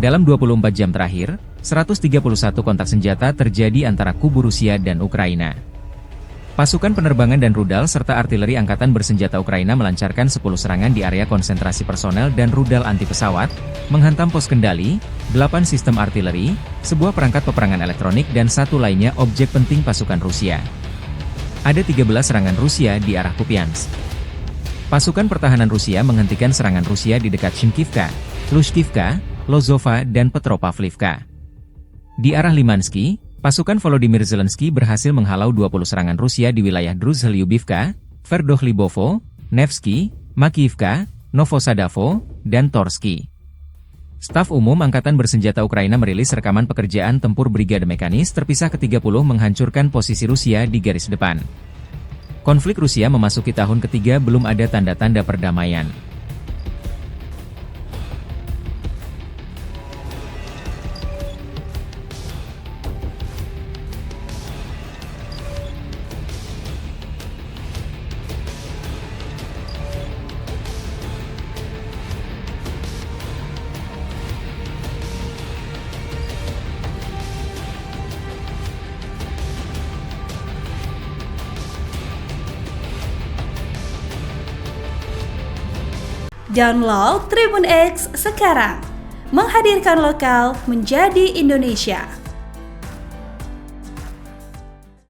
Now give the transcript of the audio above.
Dalam 24 jam terakhir, 131 kontak senjata terjadi antara kubu Rusia dan Ukraina. Pasukan penerbangan dan rudal serta artileri angkatan bersenjata Ukraina melancarkan 10 serangan di area konsentrasi personel dan rudal anti pesawat, menghantam pos kendali, 8 sistem artileri, sebuah perangkat peperangan elektronik dan satu lainnya objek penting pasukan Rusia. Ada 13 serangan Rusia di arah Kupiansk. Pasukan pertahanan Rusia menghentikan serangan Rusia di dekat Shimkivka, Lushkivka, Lozova dan Petropavlivka. Di arah Limansky, pasukan Volodymyr Zelensky berhasil menghalau 20 serangan Rusia di wilayah Druzhlyubivka, Verdochlibovo, Nevsky, Makiivka, Novosadavo, dan Torsky. Staf Umum Angkatan Bersenjata Ukraina merilis rekaman pekerjaan tempur Brigade Mekanis terpisah ke-30 menghancurkan posisi Rusia di garis depan. Konflik Rusia memasuki tahun ketiga belum ada tanda-tanda perdamaian. Download Tribun X sekarang, menghadirkan lokal menjadi Indonesia.